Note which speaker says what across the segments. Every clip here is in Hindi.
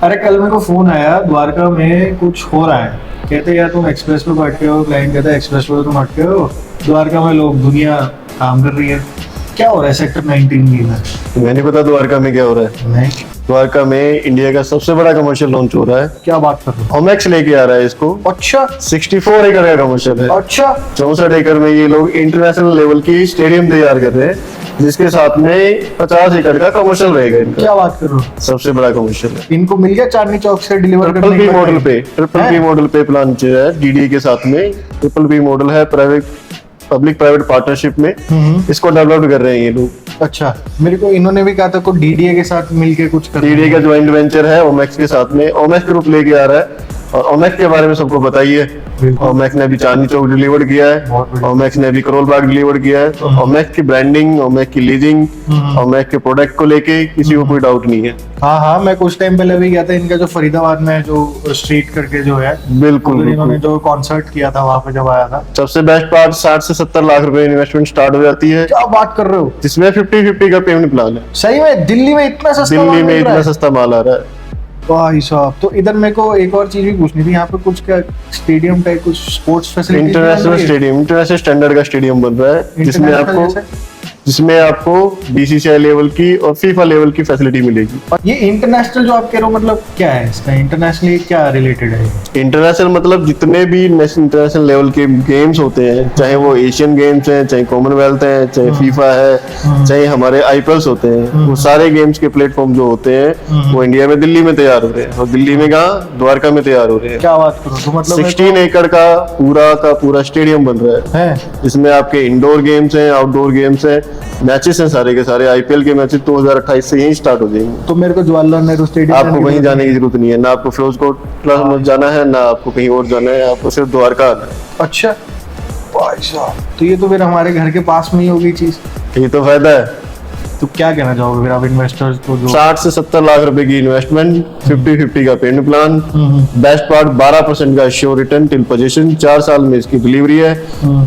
Speaker 1: अरे कल मेरे को फोन आया, द्वारका में कुछ हो रहा है। कहते यार तुम एक्सप्रेस पे बैठे हो, क्लाइंट कहता है एक्सप्रेस पे तुम अटके हो, द्वारका में लोग दुनिया काम कर रही है। क्या हो रहा है सेक्टर 19 में?
Speaker 2: मैं नहीं पता द्वारका में क्या हो रहा है।
Speaker 1: नहीं,
Speaker 2: द्वारका में इंडिया का सबसे बड़ा कमर्शियल लॉन्च हो रहा है।
Speaker 1: क्या बात कर रहे हो?
Speaker 2: ओमेक्स लेके आ रहा है इसको।
Speaker 1: अच्छा
Speaker 2: 64 एकड़ का कमर्शियल है।
Speaker 1: अच्छा
Speaker 2: 64 एकड़ में ये लोग इंटरनेशनल लेवल की स्टेडियम तैयार कर रहे हैं, जिसके साथ में 50 एकड़ का कमर्शियल रहेगा इनका।
Speaker 1: क्या बात कर रहे हो?
Speaker 2: सबसे बड़ा कमर्शियल है।
Speaker 1: इनको मिल गया चांदनी चौक से डिलीवर
Speaker 2: ट्रिपल
Speaker 1: करने
Speaker 2: बी
Speaker 1: के
Speaker 2: मॉडल
Speaker 1: बाद?
Speaker 2: पे, ट्रिपल बी मॉडल पे प्लान है डीडीए के साथ में। ट्रिपल बी मॉडल है, प्राइवेट पब्लिक प्राइवेट पार्टनरशिप में इसको डेवलप कर रहे हैं ये लोग।
Speaker 1: अच्छा, मेरे को इन्होंने भी कहा था को डीडीए के साथ मिलके कुछ कर
Speaker 2: डीडीए का ज्वाइंट वेंचर है ओमेक्स के साथ में। ओमेक्स ग्रुप लेके आ रहा है और ओमेक्स के बारे में सबको बताइए।
Speaker 1: बिल्कुल।
Speaker 2: ओमेक्स ने अभी चांदनी चौक डिलीवर किया
Speaker 1: बहुत
Speaker 2: है,
Speaker 1: बढ़िया।
Speaker 2: ओमेक्स ने अभी करोल बाग डिलीवर किया है। तो ओमेक्स की ब्रांडिंग, ओमेक्स की लीजिंग, ओमेक्स के प्रोडक्ट को लेके किसी को कोई डाउट नहीं है।
Speaker 1: हाँ हाँ, मैं कुछ टाइम पहले भी गया था इनका जो फरीदाबाद में जो स्ट्रीट करके जो है,
Speaker 2: बिल्कुल
Speaker 1: उधर इन्होंने
Speaker 2: बिल्कुल।
Speaker 1: जो कॉन्सर्ट किया था वहां पे जब आया था।
Speaker 2: सबसे बेस्ट पार्ट 60 से 70 लाख रुपए इन्वेस्टमेंट स्टार्ट हो जाती है,
Speaker 1: क्या बात कर रहे हो?
Speaker 2: जिसमें 50-50 का पेमेंट प्लान है।
Speaker 1: सही में दिल्ली में इतना सस्ता
Speaker 2: दिल्ली
Speaker 1: माल
Speaker 2: में
Speaker 1: मिल रहा
Speaker 2: इतना
Speaker 1: है?
Speaker 2: सस्ता माल आ रहा है।
Speaker 1: भाई साहब, तो इधर मेरे को एक और चीज भी पूछनी थी, यहाँ पे कुछ क्या स्टेडियम टाइप कुछ sports facility
Speaker 2: international stadium, international standard का स्टेडियम बन रहा है, जिसमें आपको बीसीसीआई लेवल की और फीफा लेवल की फैसिलिटी मिलेगी।
Speaker 1: ये इंटरनेशनल जो आप कह रहे हो, मतलब क्या है इसका? इंटरनेशनली क्या रिलेटेड है?
Speaker 2: इंटरनेशनल मतलब जितने भी इंटरनेशनल लेवल के गेम्स होते हैं, चाहे वो एशियन गेम्स हैं, चाहे कॉमनवेल्थ है, चाहे फीफा है, चाहे हमारे आईपीएल्स होते हैं, वो सारे गेम्स के प्लेटफॉर्म जो होते हैं वो इंडिया में दिल्ली में तैयार हो रहे हैं। और दिल्ली में कहाँ? द्वारका में तैयार हो रहे हैं।
Speaker 1: क्या बात करो, तो मतलब
Speaker 2: 16 एकड़ का पूरा स्टेडियम बन रहा है,
Speaker 1: है।
Speaker 2: जिसमें आपके इंडोर गेम्स हैं, आउटडोर गेम्स हैं, मैचेस हैं सारे के सारे। आईपीएल के मैचेस 2028 से यही स्टार्ट हो जाएंगे।
Speaker 1: तो मेरे को जवाहरलाल नेहरू स्टेडियम
Speaker 2: आपको कहीं जाने की जरूरत नहीं है, ना आपको फिरोज कोट प्लाजा जाना है, ना आपको कहीं और जाना है, आपको सिर्फ द्वारका आना है।
Speaker 1: अच्छा भाई साहब, तो ये तो फिर हमारे घर के पास में ही होगी चीज।
Speaker 2: यही तो फायदा है।
Speaker 1: तो क्या कहना चाहोगे फिर आप इन्वेस्टर्स को जो
Speaker 2: 60 से 70 लाख रुपए की इन्वेस्टमेंट, 50-50 का पेमेंट प्लान, बेस्ट पार्ट 12% का श्योर रिटर्न टिल पोजीशन, 4 साल में इसकी डिलीवरी है।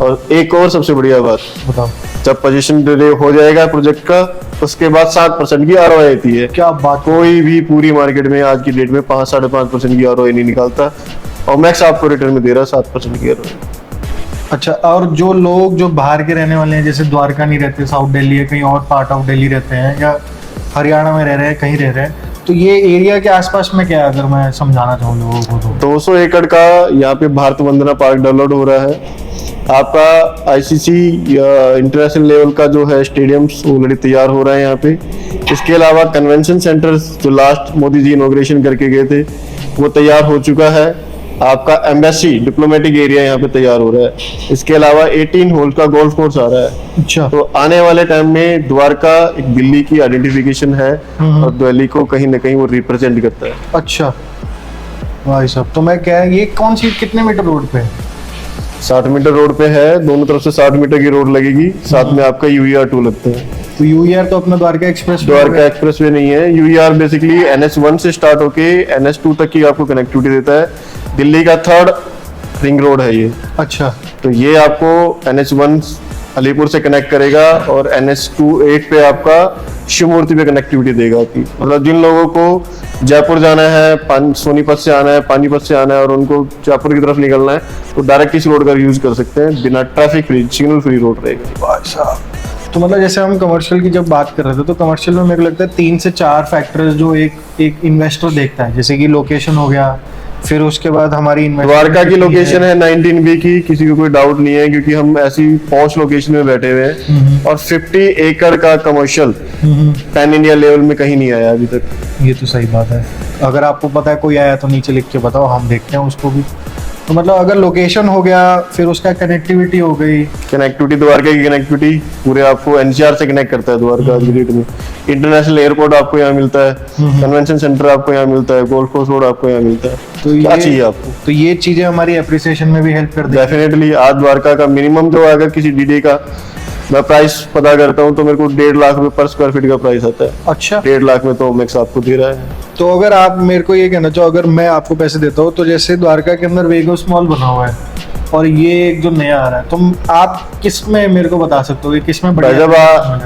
Speaker 2: और एक और सबसे बढ़िया बात,
Speaker 1: बताओ?
Speaker 2: जब पोजीशन डिले हो जाएगा प्रोजेक्ट का, उसके बाद 7% की आरओआई आती है।
Speaker 1: क्या बात?
Speaker 2: कोई भी पूरी मार्केट में आज की डेट में 5-5.5% की आरओआई नहीं निकालता, और मैक्स आपको रिटर्न में दे रहा है 7% की आरओआई।
Speaker 1: अच्छा, और जो लोग जो बाहर के रहने वाले हैं, जैसे द्वारका नहीं रहते, साउथ दिल्ली है, कहीं और पार्ट ऑफ दिल्ली रहते हैं, या हरियाणा में रह रहे हैं, कहीं रह रहे हैं, तो ये एरिया के आसपास में क्या है, अगर मैं समझाना चाहूँ लोगों को तो?
Speaker 2: 200 एकड़ का यहाँ पे भारत वंदना पार्क डेवलप हो रहा है। आपका आईसीसी या इंटरनेशनल लेवल का जो है स्टेडियम्स ऑलरेडी तैयार हो रहा है यहाँ पे। इसके अलावा कन्वेंशन सेंटर जो लास्ट मोदी जी इनॉग्रेशन करके गए थे, वो तैयार हो चुका है। आपका एम्बेसी डिप्लोमेटिक एरिया यहाँ पे तैयार हो रहा है। इसके अलावा 18 होल का गोल्फ कोर्स आ रहा है।
Speaker 1: अच्छा,
Speaker 2: तो आने वाले टाइम में द्वारका एक दिल्ली की आइडेंटिफिकेशन है, और दिल्ली को कहीं ना कहीं वो रिप्रेजेंट करता है।
Speaker 1: अच्छा भाई साहब, तो मैं क्या, ये कौन सी कितने मीटर रोड पे है?
Speaker 2: 60 मीटर रोड पे है, दोनों तरफ से 60 मीटर की रोड लगेगी, साथ में आपका यूईआर 2 लगता है।
Speaker 1: तो यूईआर तो अपना Dwarka express
Speaker 2: Dwarka express way नहीं है। यूईआर बेसिकली NH1 से स्टार्ट होके NH2 तक की आपको कनेक्टिविटी देता है। दिल्ली का 3rd रिंग रोड है ये।
Speaker 1: अच्छा,
Speaker 2: तो ये आपको NH1 अलीपुर से कनेक्ट करेगा, और NH28 पे आपका शिवमूर्ति पे कनेक्टिविटी देगा आपकी। मतलब जिन लोगों को जयपुर जाना है, सोनीपत से आना है, पानीपत से आना है, और उनको जयपुर की तरफ निकलना है, तो डायरेक्ट इस रोड का यूज कर सकते हैं, बिना traffic free, signal free road रहेगा।
Speaker 1: भाई साहब, तो मतलब जैसे हम कमर्शियल की जब बात कर रहे थे, तो कमर्शियल में मेरे को लगता है 3 से 4 फैक्टर्स जो एक इन्वेस्टर देखता है, जैसे कि लोकेशन हो गया, फिर उसके बाद हमारी
Speaker 2: द्वारका की लोकेशन है 19B की, किसी को कोई डाउट नहीं है, क्योंकि हम ऐसी पॉश लोकेशन में बैठे हुए हैं। और 50 एकड़ का कमर्शियल पैन इंडिया लेवल में कहीं नहीं आया अभी तक।
Speaker 1: ये तो सही बात है। अगर आपको पता है कोई आया तो नीचे लिख के बताओ, हम देखते हैं उसको भी। तो मतलब अगर लोकेशन हो गया, फिर उसका कनेक्टिविटी हो गई।
Speaker 2: कनेक्टिविटी, द्वारका की कनेक्टिविटी पूरे आपको NCR से कनेक्ट करता है द्वारका आज की डेट में। इंटरनेशनल एयरपोर्ट आपको यहाँ मिलता है, कन्वेंशन सेंटर आपको यहाँ मिलता है, गोल्फ कोर्स रोड आपको यहाँ मिलता है।
Speaker 1: तो
Speaker 2: क्या
Speaker 1: ये
Speaker 2: चाहिए आपको?
Speaker 1: तो ये चीजें हमारी एप्रिसिएशन में भी हेल्प कर देती
Speaker 2: डेफिनेटली। आज द्वारका का मिनिमम जो अगर किसी डीडी का मैं प्राइस पता करता हूँ, तो मेरे को 1.5 लाख रुपए पर स्क्वायर फीट का प्राइस आता है।
Speaker 1: अच्छा,
Speaker 2: 1.5 लाख में तो ओमेक्स आपको दे रहा है।
Speaker 1: तो अगर आप मेरे को ये कहना चाहो, अगर मैं आपको पैसे देता हूँ, तो जैसे द्वारका के अंदर वेगस मॉल बना हुआ है, और ये एक जो नया आ रहा है, तुम आप किस में मेरे को बता सकते हो कि किस में
Speaker 2: भाई
Speaker 1: बढ़िया
Speaker 2: जब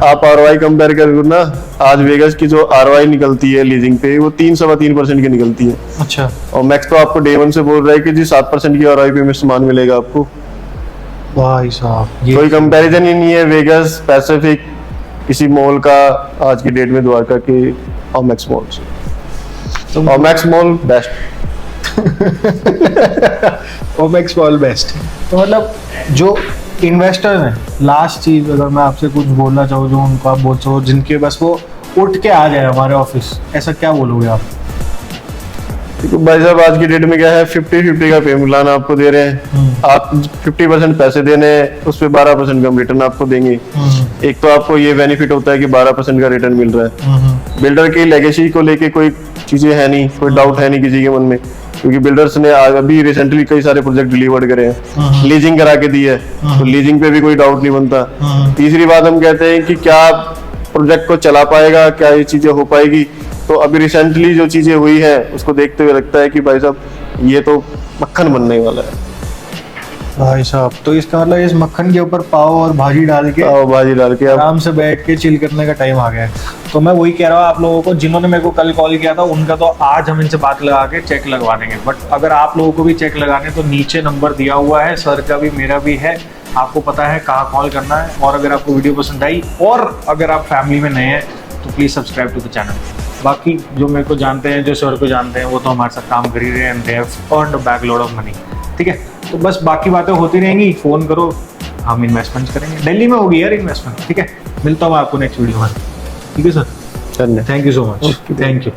Speaker 2: आप ROI कंपेयर करो ना, आज वेगस की जो ROI निकलती है लीजिंग पे, वो 3-3.5% की निकलती है।
Speaker 1: अच्छा
Speaker 2: और मैक्स तो आपको डे 1 से बोल रहा है कि जी 7% की ROI पे में सामान मिलेगा आपको।
Speaker 1: भाई साहब, ये
Speaker 2: कोई कंपैरिजन ही नहीं है वेगस पैसिफिक किसी मॉल का आज की डेट में द्वारका के ओमैक्स मॉल से।
Speaker 1: तुम
Speaker 2: Omaxe mall best.
Speaker 1: Omaxe mall best. तो मतलब जो इन्वेस्टर्स हैं, लास्ट चीज अगर मैं आपसे कुछ बोलना चाहूँ जो उनको आप बोल सको, जिनके बस वो उठ के आ जाए हमारे ऑफिस, ऐसा क्या बोलोगे आप?
Speaker 2: तो भाई साहब आज की डेट में क्या है, 50-50 का पे प्लान आपको दे रहे हैं। आप 50% पैसे देने हैं, उस पे 12% का रिटर्न आपको देंगे। एक तो आपको ये बेनिफिट होता है कि 12% का रिटर्न मिल रहा है। बिल्डर की लेगेसी को लेके कोई चीजें है नहीं, कोई डाउट है नहीं किसी के मन में, क्योंकि बिल्डर्स ने अभी रिसेंटली कई सारे प्रोजेक्ट डिलीवर्ड करे हैं, लीजिंग करा के दी है, तो लीजिंग पे भी कोई डाउट नहीं बनता। तीसरी बात हम कहते हैं कि क्या प्रोजेक्ट को चला पाएगा, क्या ये चीजें हो पाएगी। तो अभी रिसेंटली जो चीजें हुई है उसको देखते हुए लगता है कि भाई साहब ये तो मक्खन बनने वाला है।
Speaker 1: भाई साहब, तो इसका मतलब इस मक्खन के ऊपर पाव और भाजी डाल के
Speaker 2: पाव भाजी डाल के अब
Speaker 1: आराम से बैठ के चिल करने का टाइम आ गया है। तो मैं वही कह रहा हूँ आप लोगों को, जिन्होंने मेरे को कल कॉल किया था उनका तो आज हम इनसे बात लगा के चेक लगवा देंगे। बट अगर आप लोगों को भी चेक लगाने तो नीचे नंबर दिया हुआ है, सर का भी मेरा भी है, आपको पता है कहाँ कॉल करना है। और अगर आपको वीडियो पसंद आई और अगर आप फैमिली में नए हैं तो please subscribe to the channel. बाकी जो मेरे को जानते हैं, जो सर को जानते हैं, वो तो हमारे साथ काम कर ही रहे हैं, and they have earned a backload of money. ठीक है, तो बस बाकी बातें होती रहेंगी, फ़ोन करो, हम इन्वेस्टमेंट करेंगे। दिल्ली में होगी यार इन्वेस्टमेंट। ठीक है, मिलता हूँ आपको नेक्स्ट वीडियो में। ठीक है सर,
Speaker 2: करने।
Speaker 1: Thank you so much, thank you.